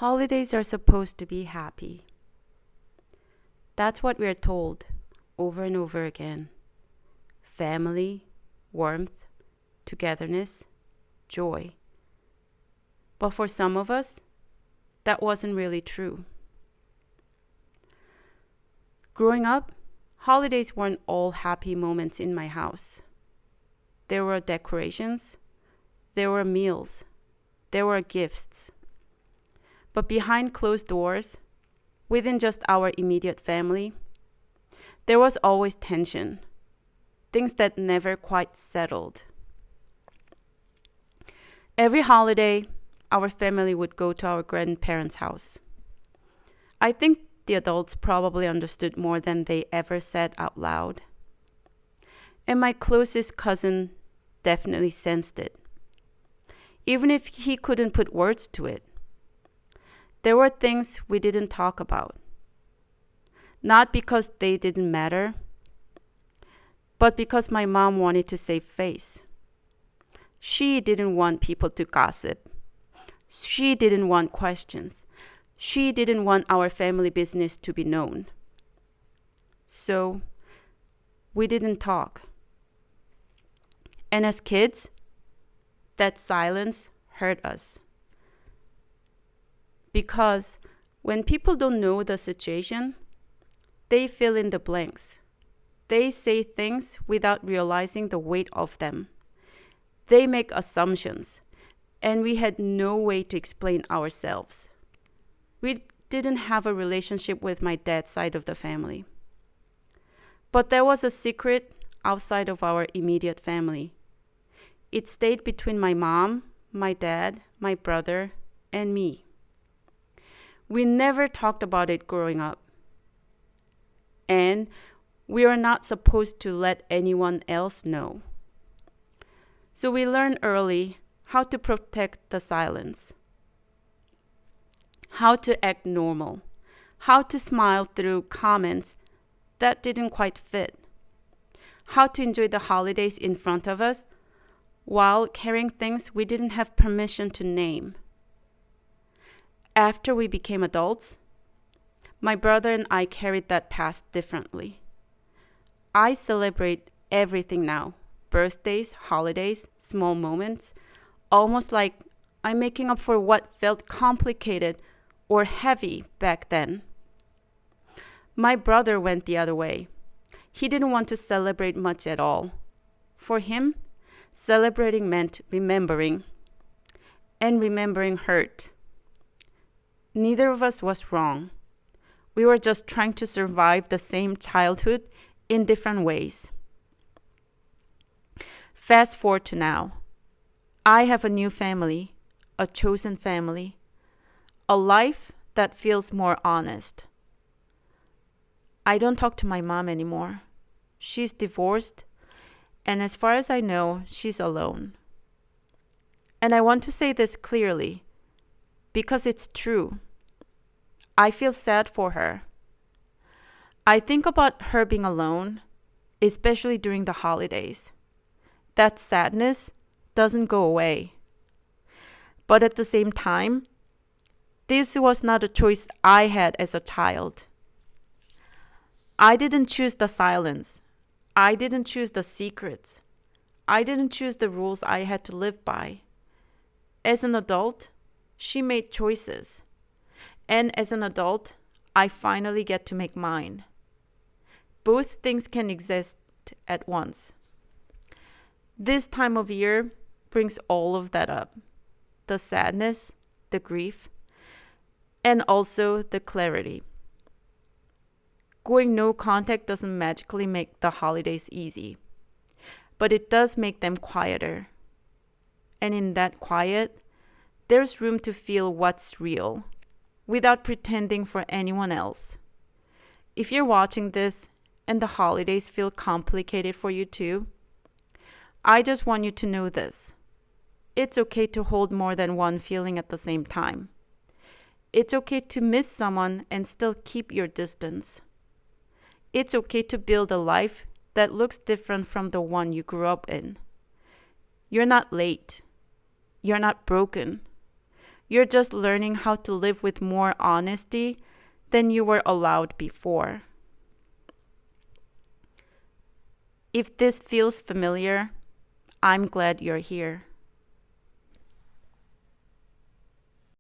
Holidays are supposed to be happy. That's what we're told over and over again. Family, warmth, togetherness, joy. But for some of us, that wasn't really true. Growing up, holidays weren't all happy moments in my house. There were decorations, there were meals, there were gifts. But behind closed doors, within just our immediate family, there was always tension, things that never quite settled. Every holiday, our family would go to our grandparents' house. I think the adults probably understood more than they ever said out loud. And my closest cousin definitely sensed it, even if he couldn't put words to it. There were things we didn't talk about, not because they didn't matter, but because my mom wanted to save face. She didn't want people to gossip. She didn't want questions. She didn't want our family business to be known. So we didn't talk. And as kids, that silence hurt us. Because when people don't know the situation, they fill in the blanks. They say things without realizing the weight of them. They make assumptions, and we had no way to explain ourselves. We didn't have a relationship with my dad's side of the family. But there was a secret outside of our immediate family. It stayed between my mom, my dad, my brother, and me. We never talked about it growing up. And we are not supposed to let anyone else know. So we learned early how to protect the silence, how to act normal, how to smile through comments that didn't quite fit, how to enjoy the holidays in front of us while carrying things we didn't have permission to name. After we became adults, my brother and I carried that past differently. I celebrate everything now, birthdays, holidays, small moments, almost like I'm making up for what felt complicated or heavy back then. My brother went the other way. He didn't want to celebrate much at all. For him, celebrating meant remembering, and remembering hurt. Neither of us was wrong. We were just trying to survive the same childhood in different ways. Fast forward to now. I have a new family, a chosen family, a life that feels more honest. I don't talk to my mom anymore. She's divorced, and as far as I know, she's alone. And I want to say this clearly, because it's true. I feel sad for her. I think about her being alone, especially during the holidays. That sadness doesn't go away. But at the same time, this was not a choice I had as a child. I didn't choose the silence. I didn't choose the secrets. I didn't choose the rules I had to live by. As an adult, she made choices. And as an adult, I finally get to make mine. Both things can exist at once. This time of year brings all of that up. The sadness, the grief, and also the clarity. Going no contact doesn't magically make the holidays easy, but it does make them quieter. And in that quiet, there's room to feel what's real, without pretending for anyone else. If you're watching this and the holidays feel complicated for you too, I just want you to know this. It's okay to hold more than one feeling at the same time. It's okay to miss someone and still keep your distance. It's okay to build a life that looks different from the one you grew up in. You're not late. You're not broken. You're just learning how to live with more honesty than you were allowed before. If this feels familiar, I'm glad you're here.